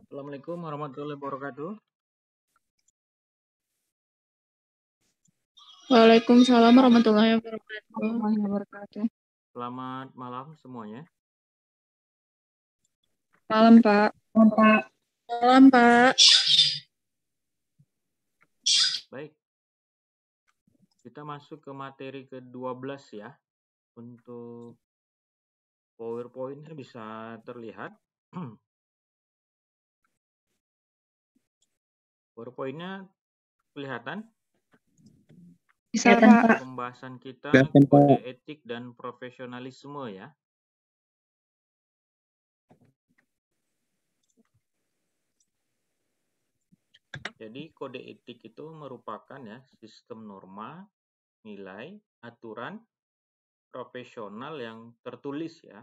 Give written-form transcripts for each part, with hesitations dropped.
Assalamualaikum warahmatullahi wabarakatuh. Waalaikumsalam warahmatullahi wabarakatuh. Selamat malam semuanya. Malam, Pak. Malam, Pak. Baik, kita masuk ke materi ke-12 ya. Untuk PowerPoint-nya bisa terlihat. PowerPoint-nya kelihatan? Bisa, Pak. Pembahasan kita kode etik dan profesionalisme ya. Jadi kode etik itu merupakan ya sistem norma, nilai, aturan profesional yang tertulis ya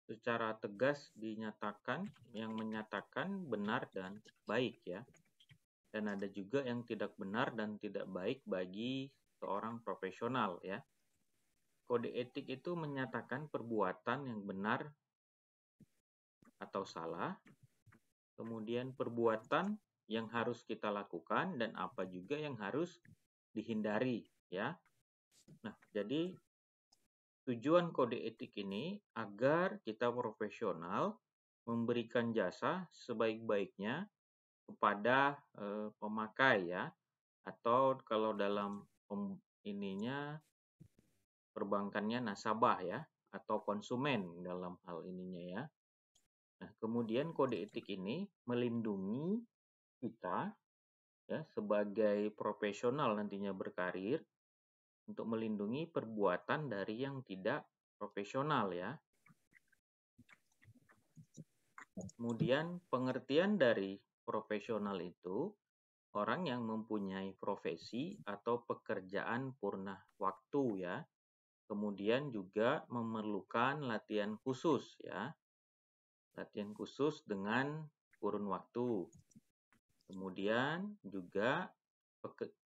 secara tegas dinyatakan yang menyatakan benar dan baik ya. Dan ada juga yang tidak benar dan tidak baik bagi seorang profesional ya. Kode etik itu menyatakan perbuatan yang benar atau salah, kemudian perbuatan yang harus kita lakukan dan apa juga yang harus dihindari ya. Nah, jadi tujuan kode etik ini agar kita profesional memberikan jasa sebaik-baiknya kepada pemakai ya, atau kalau dalam ininya perbankannya nasabah ya, atau konsumen dalam hal ininya ya. Nah, kemudian kode etik ini melindungi kita ya sebagai profesional nantinya berkarir untuk melindungi perbuatan dari yang tidak profesional ya. Kemudian pengertian dari profesional itu orang yang mempunyai profesi atau pekerjaan purna waktu ya. Kemudian juga memerlukan latihan khusus ya. Latihan khusus dengan kurun waktu. Kemudian juga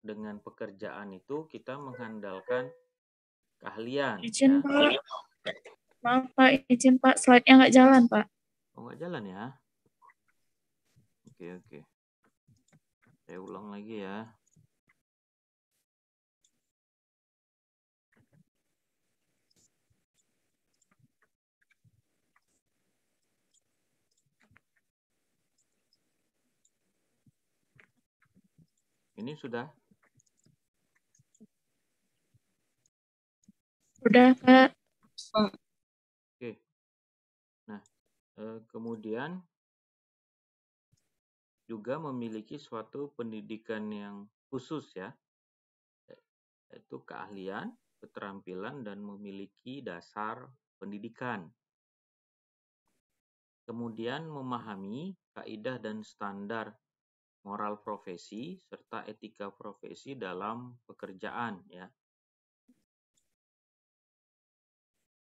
dengan pekerjaan itu kita mengandalkan keahlian. Izin, ya. Pak. Maaf, Pak. Izin, Pak. Slide-nya nggak jalan, Pak. Oh, nggak jalan ya? Oke. Saya ulang lagi ya. Ini sudah? Udah, Pak. Oke. Nah, kemudian juga memiliki suatu pendidikan yang khusus ya, yaitu keahlian, keterampilan, dan memiliki dasar pendidikan. Kemudian memahami kaidah dan standar moral profesi serta etika profesi dalam pekerjaan ya.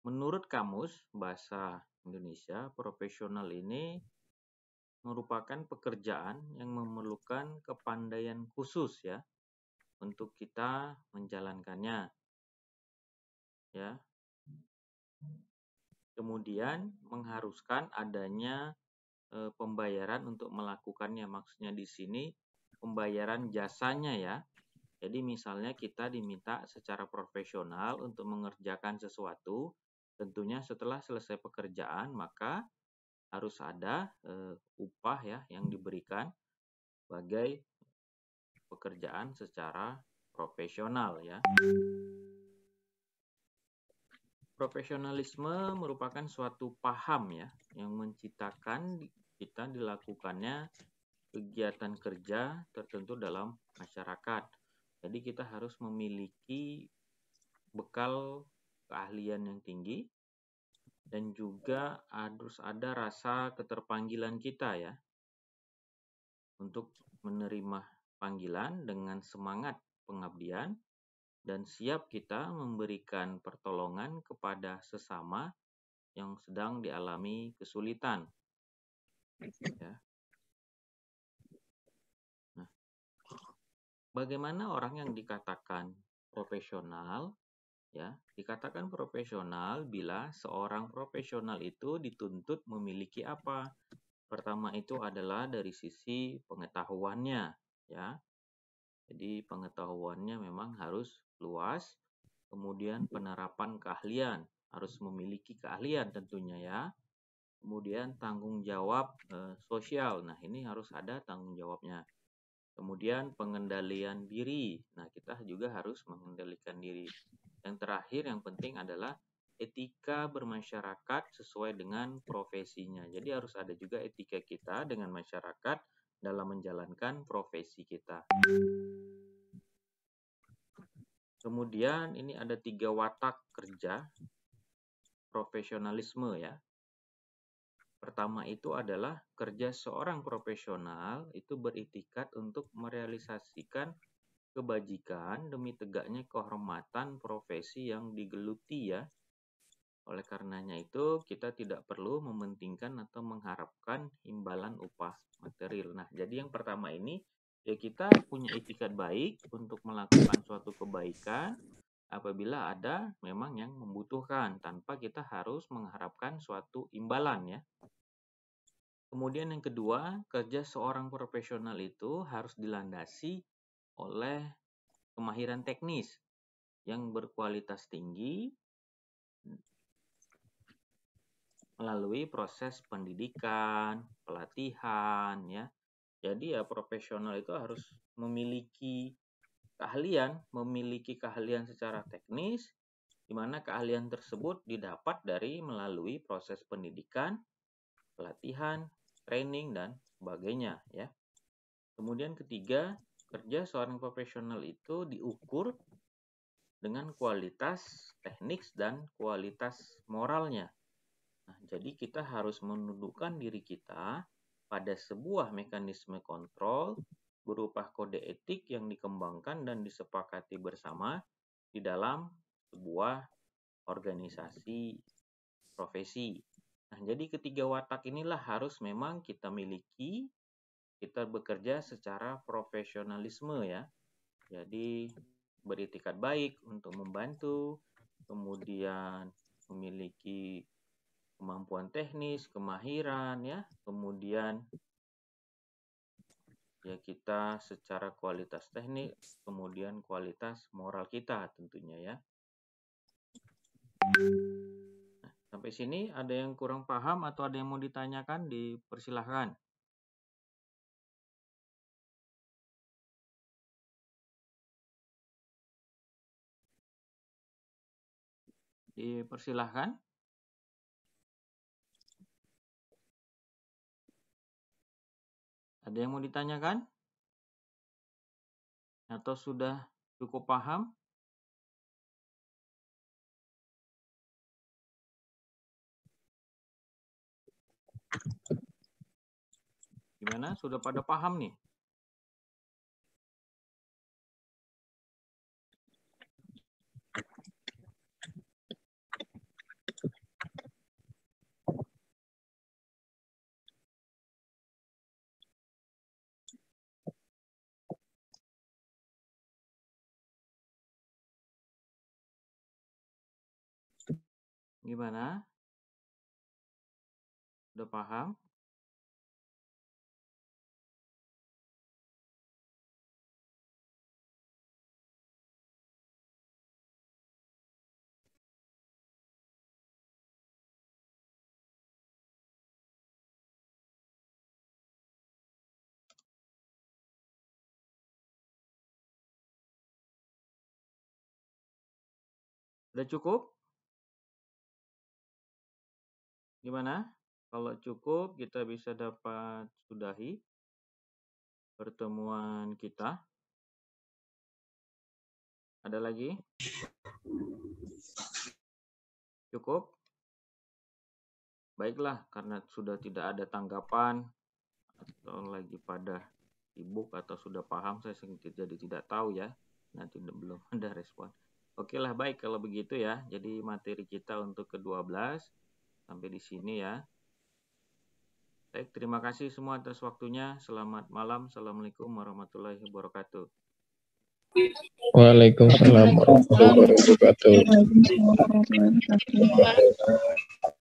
Menurut Kamus Bahasa Indonesia, profesional ini merupakan pekerjaan yang memerlukan kepandaian khusus ya untuk kita menjalankannya ya. Kemudian mengharuskan adanya pembayaran untuk melakukannya. Maksudnya di sini pembayaran jasanya ya. Jadi misalnya kita diminta secara profesional untuk mengerjakan sesuatu, tentunya setelah selesai pekerjaan maka harus ada upah ya yang diberikan sebagai pekerjaan secara profesional ya. Profesionalisme merupakan suatu paham ya yang menciptakan kita dilakukannya kegiatan kerja tertentu dalam masyarakat. Jadi kita harus memiliki bekal keahlian yang tinggi dan juga harus ada rasa keterpanggilan kita ya untuk menerima panggilan dengan semangat pengabdian dan siap kita memberikan pertolongan kepada sesama yang sedang dialami kesulitan. Ya. Nah, bagaimana orang yang dikatakan profesional? Ya, dikatakan profesional bila seorang profesional itu dituntut memiliki apa? Pertama itu adalah dari sisi pengetahuannya, ya. Jadi pengetahuannya memang harus luas. Kemudian penerapan keahlian, harus memiliki keahlian tentunya ya. Kemudian tanggung jawab sosial. Nah, ini harus ada tanggung jawabnya. Kemudian pengendalian diri. Nah, kita juga harus mengendalikan diri. Yang terakhir yang penting adalah etika bermasyarakat sesuai dengan profesinya. Jadi harus ada juga etika kita dengan masyarakat dalam menjalankan profesi kita. Kemudian ini ada 3 watak kerja profesionalisme ya. Pertama itu adalah kerja seorang profesional itu beritikat untuk merealisasikan kebajikan demi tegaknya kehormatan profesi yang digeluti ya. Oleh karenanya itu kita tidak perlu mementingkan atau mengharapkan imbalan upah material. Nah, jadi yang pertama ini ya kita punya itikat baik untuk melakukan suatu kebaikan apabila ada memang yang membutuhkan tanpa kita harus mengharapkan suatu imbalan ya. Kemudian yang kedua, kerja seorang profesional itu harus dilandasi oleh kemahiran teknis yang berkualitas tinggi melalui proses pendidikan, pelatihan ya. Jadi ya profesional itu harus memiliki keahlian secara teknis di mana keahlian tersebut didapat dari melalui proses pendidikan, pelatihan, training dan sebagainya ya. Kemudian ketiga, kerja seorang profesional itu diukur dengan kualitas teknik dan kualitas moralnya. Nah, jadi kita harus menundukkan diri kita pada sebuah mekanisme kontrol berupa kode etik yang dikembangkan dan disepakati bersama di dalam sebuah organisasi profesi. Nah, jadi ketiga watak inilah harus memang kita miliki, kita bekerja secara profesionalisme ya. Jadi beritikat baik untuk membantu, kemudian memiliki kemampuan teknis, kemahiran ya, kemudian ya kita secara kualitas teknik, kemudian kualitas moral kita tentunya ya. Nah, sampai sini ada yang kurang paham atau ada yang mau ditanyakan, dipersilahkan. Dipersilahkan. Ada yang mau ditanyakan? Atau sudah cukup paham? Gimana? Sudah pada paham nih? Gimana? Sudah paham? Sudah cukup? Gimana? Kalau cukup, kita bisa dapat sudahi pertemuan kita. Ada lagi? Cukup? Baiklah, karena sudah tidak ada tanggapan atau lagi pada sibuk atau sudah paham, saya jadi tidak tahu ya. Nanti belum ada respon. Oke lah, baik kalau begitu ya. Jadi materi kita untuk ke-12 sampai di sini ya. Baik, terima kasih semua atas waktunya. Selamat malam. Assalamualaikum warahmatullahi wabarakatuh. Waalaikumsalam warahmatullahi wabarakatuh. Waalaikumsalam warahmatullahi wabarakatuh.